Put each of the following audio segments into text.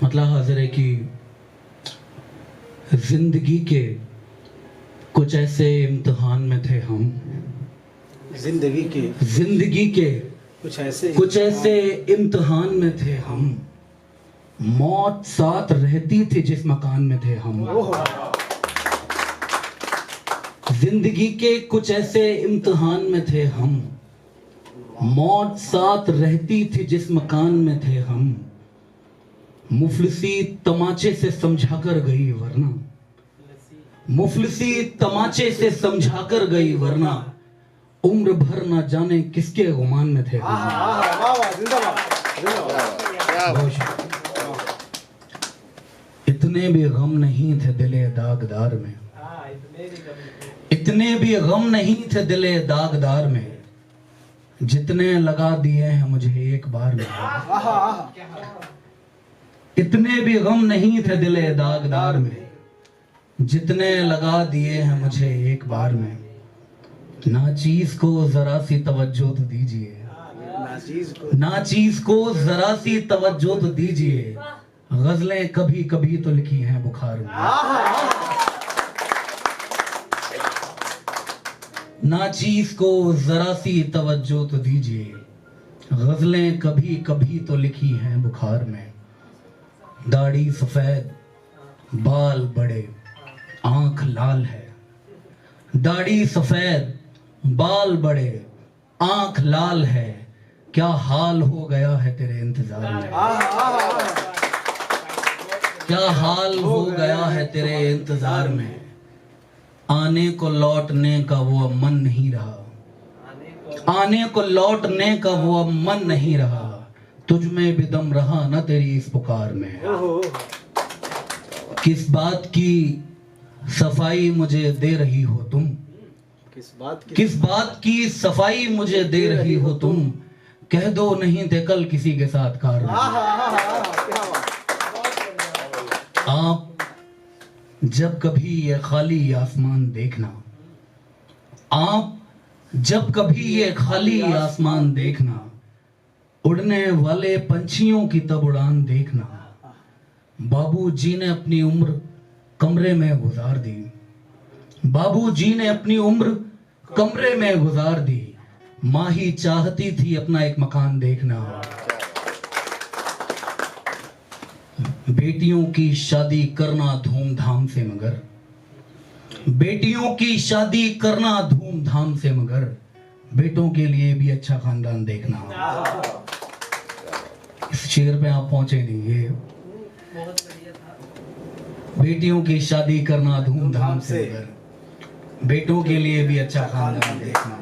मतला हाजिर है कि जिंदगी के कुछ ऐसे इम्तिहान में थे हम, जिंदगी के कुछ ऐसे इम्तिहान में थे हम, मौत साथ रहती थी जिस मकान में थे हम। जिंदगी के कुछ ऐसे इम्तिहान में थे हम, मौत साथ रहती थी जिस मकान में थे हम। मुफलिसी तमाचे से समझाकर गई वरना, मुफलिसी तमाचे से समझाकर गई वरना, उम्र भर ना जाने किसके गुमान में थे हम। इतने भी गम नहीं थे दिले दागदार में, इतने भी गम नहीं थे दिले दागदार में, जितने लगा दिए हैं मुझे एक बार में। इतने भी गम नहीं थे दिले दागदार में, जितने लगा दिए हैं मुझे एक बार में। ना चीज को जरा सी तवज्जो तो दीजिए, ना चीज को जरा सी तवज्जो तो दीजिए, गजलें कभी कभी तो लिखी हैं बुखार में। ना चीज को जरा सी तवज्जो तो दीजिए, गजलें कभी कभी तो लिखी हैं बुखार में। दाढ़ी सफेद बाल बड़े आंख लाल है, दाढ़ी सफेद बाल बड़े आंख लाल है, क्या हाल हो गया है तेरे इंतजार में। क्या हाल हो गया है तेरे इंतजार में। आने को लौटने का वो अब मन नहीं रहा, आने को लौटने का वो अब मन नहीं रहा, तुझ में भी दम रहा ना तेरी इस पुकार में। किस बात की सफाई मुझे दे रही हो तुम, किस बात की सफाई मुझे दे रही हो तुम, कह दो नहीं थे कल किसी के साथ कार में। आप जब कभी ये खाली आसमान देखना, आप जब कभी ये खाली आसमान देखना, उड़ने वाले पंछियों की तब उड़ान देखना। बाबूजी ने अपनी उम्र कमरे में गुजार दी, बाबूजी ने अपनी उम्र कमरे में गुजार दी, माँ ही चाहती थी अपना एक मकान देखना। बेटियों की शादी करना धूमधाम से मगर, बेटियों की शादी करना धूमधाम से मगर, बेटों के लिए भी अच्छा खानदान देखना। इस शेर पे आप पहुंचे नहीं, ये बेटियों की शादी करना धूमधाम से मगर, बेटों के लिए भी अच्छा खानदान देखना।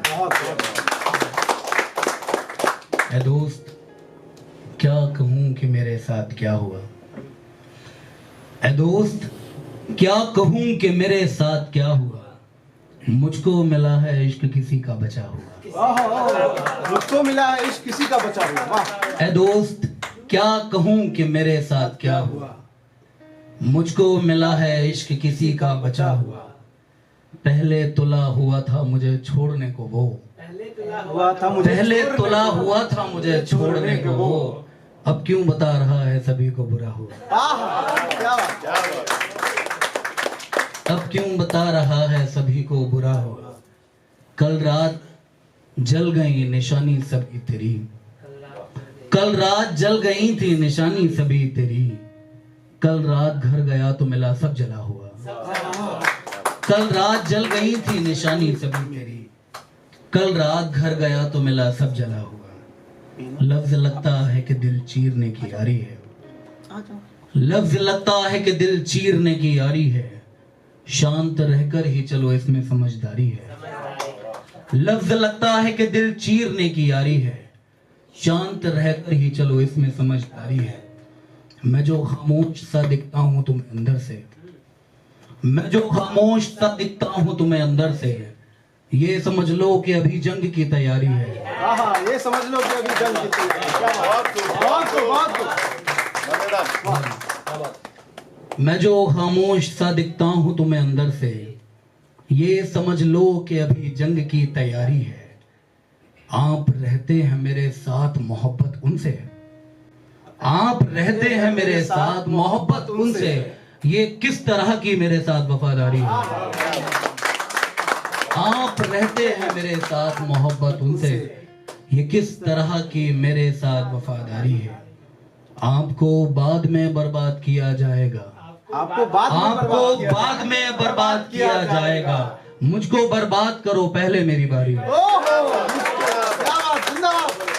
ऐ दोस्त क्या कहूं कि मेरे साथ क्या हुआ, ऐ दोस्त क्या कहूं कि मेरे साथ क्या हुआ, मुझको मिला है इश्क किसी का बचा हुआ। मुझको मिला है इश्क किसी का बचा हुआ। ऐ दोस्त क्या कहूं कि मेरे साथ क्या हुआ, मुझको मिला है इश्क किसी का बचा हुआ। पहले तुला हुआ था मुझे छोड़ने को वो, पहले तुला हुआ था मुझे छोड़ने को वो, अब क्यों बता रहा है सभी को बुरा हुआ। अब क्यों बता रहा है सभी को बुरा हुआ। कल रात जल गई निशानी सभी तेरी, कल रात जल गई थी निशानी सभी तेरी, कल रात घर गया तो मिला सब जला हुआ। कल रात जल गई थी निशानी सभी तेरी, कल रात घर गया तो मिला सब जला हुआ। लफ्ज लगता है कि दिल चीरने की यारी है, लफ्ज लगता है कि दिल चीरने की यारी है, शांत रहकर ही चलो इसमें समझदारी है। लफ्ज लगता है कि दिल चीरने की यारी है, शांत रहकर ही चलो इसमें समझदारी है। मैं जो खामोश सा दिखता हूं तुम्हें अंदर से, मैं जो खामोश सा दिखता हूं तुम्हें अंदर से, ये समझ लो कि अभी जंग की तैयारी है। ये समझ लो कि अभी जंग की तैयारी। मैं जो खामोश सा दिखता हूं तुम्हें अंदर से, ये समझ लो कि अभी जंग की तैयारी है। आप रहते हैं मेरे साथ मोहब्बत उनसे है, आप रहते हैं मेरे साथ, मोहब्बत उनसे, ये किस तरह की मेरे साथ वफादारी है। आप रहते हैं मेरे साथ, मोहब्बत उनसे, ये किस तरह की मेरे साथ वफादारी है। आपको बाद में बर्बाद किया जाएगा, आपको बाद में बर्बाद किया जाएगा। मुझको बर्बाद करो पहले मेरी बारी है।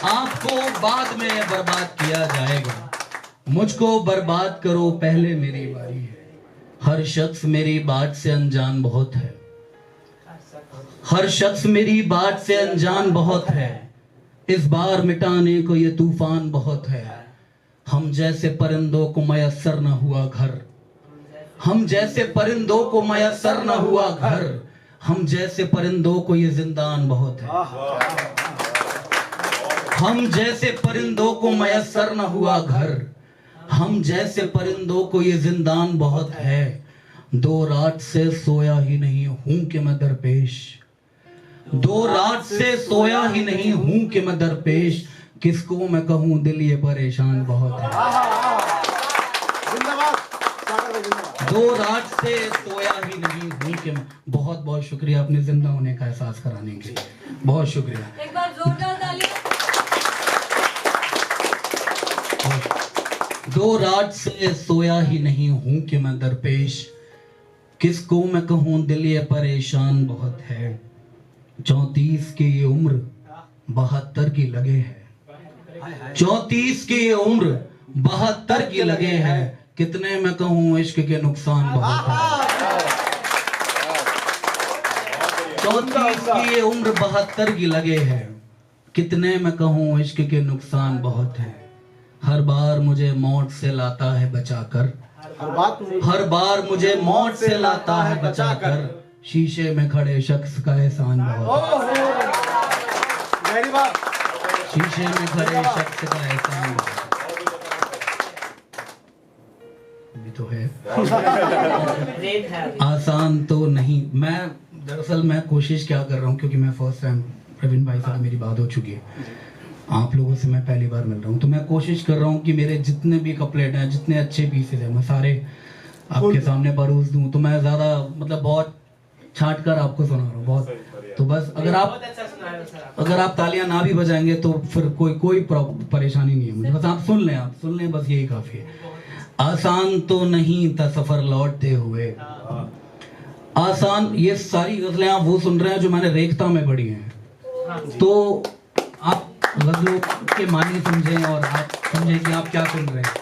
आपको बाद में बर्बाद किया जाएगा, मुझको बर्बाद करो पहले मेरी बारी है। हर शख्स मेरी बात से अनजान बहुत है, हर शख्स मेरी बात से अनजान बहुत है। इस बार मिटाने को ये तूफान बहुत है। हम जैसे परिंदों को मयस्सर न हुआ घर, हम जैसे परिंदों को मयस्सर न हुआ घर, हम जैसे परिंदों को ये जिंदान बहुत है। हम जैसे परिंदों को मयस्सर न हुआ घर, हम जैसे परिंदों को ये जिंदान बहुत है। 2 रात से सोया ही नहीं हूं कि मैं दरपेश, 2 रात से सोया ही नहीं हूं कि मैं दरपेश। किसको मैं कहूं दिल ये परेशान बहुत है। 2 रात से सोया ही नहीं हूं कि मैं। बहुत बहुत शुक्रिया अपने जिंदा होने का एहसास कराने के लिए, बहुत शुक्रिया। एक बार जोरदार तालियां। 2 रात से सोया ही नहीं हूं कि मैं दरपेश, किसको मैं कहूं दिल ये परेशान बहुत है। 34 की ये उम्र 72 की लगे है, 34 की ये उम्र 72 की लगे है। कितने मैं कहूं इश्क के नुकसान बहुत है। 34 की ये उम्र 72 की लगे है, कितने मैं कहूं इश्क के नुकसान बहुत है। हर बार मुझे मौत से लाता है बचाकर, हर बार मुझे मौत से लाता है बचाकर। शीशे में खड़े शख्स का एहसान बहुत है, शीशे में खड़े शख्स का एहसान भी तो है। आसान तो नहीं। मैं दरअसल मैं कोशिश क्या कर रहा हूँ, क्योंकि मैं फर्स्ट टाइम प्रवीण भाई साहब मेरी बात हो चुकी है, आप लोगों से मैं पहली बार मिल रहा हूँ, तो मैं कोशिश कर रहा हूँ कि मेरे जितने भी कपलेट हैं, जितने अच्छे पीसेज हैं, मैं सारे आपके सामने परोस दूँ। तो मैं ज़्यादा मतलब बहुत छांट कर आपको सुना रहा हूँ बहुत। तो बस अगर आप तालियां ना भी बजाएंगे तो फिर कोई परेशानी नहीं है मुझे, बस आप सुन लें, बस यही काफी है। आसान तो नहीं था सफर लौटते हुए, आसान। ये सारी गजलें आप वो सुन रहे हैं जो मैंने रेखता में पढ़ी हैं। तो आप गजलों के मानी समझें और आप समझें कि आप क्या सुन रहे हैं।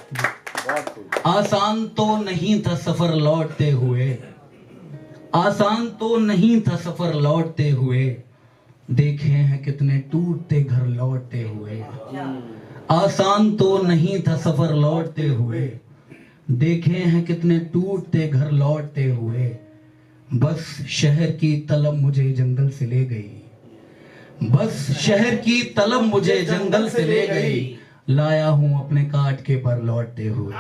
आसान तो नहीं था सफर लौटते हुए, आसान तो नहीं था सफर लौटते हुए। देखे हैं कितने टूटते घर लौटते हुए। आसान तो नहीं था सफर लौटते हुए, देखे हैं कितने टूटते घर लौटते हुए। बस शहर की तलब मुझे जंगल से ले गई, बस शहर की तलब मुझे जंगल से ले गई। लाया हूं अपने काट के पर लौटते हुए।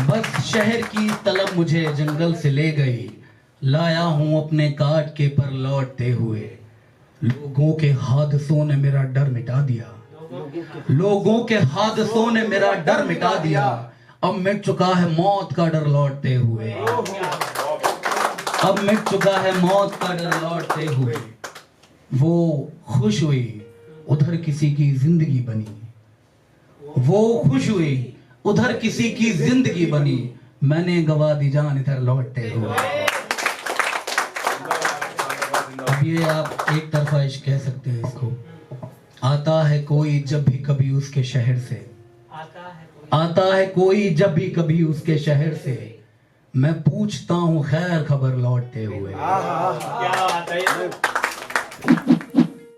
बस शहर की तलब मुझे जंगल से ले गई, लाया हूं अपने काट के पर लौटते हुए। लोगों के हादसों ने मेरा डर मिटा दिया, लोगों के हादसों ने मेरा डर मिटा दिया। अब मिट चुका है मौत का डर लौटते हुए, अब मिट चुका है मौत का डर लौटते हुए। वो खुश हुई उधर किसी की जिंदगी बनी, वो खुश हुई उधर किसी की जिंदगी बनी। मैंने गवा दी जान इधर लौटते हुए। अब ये आप एक तरफा इश्क कह सकते हैं इसको। आता है कोई जब भी कभी उसके शहर से, आता है कोई जब भी कभी उसके शहर से। मैं पूछता हूँ खैर खबर लौटते हुए। क्या बात है।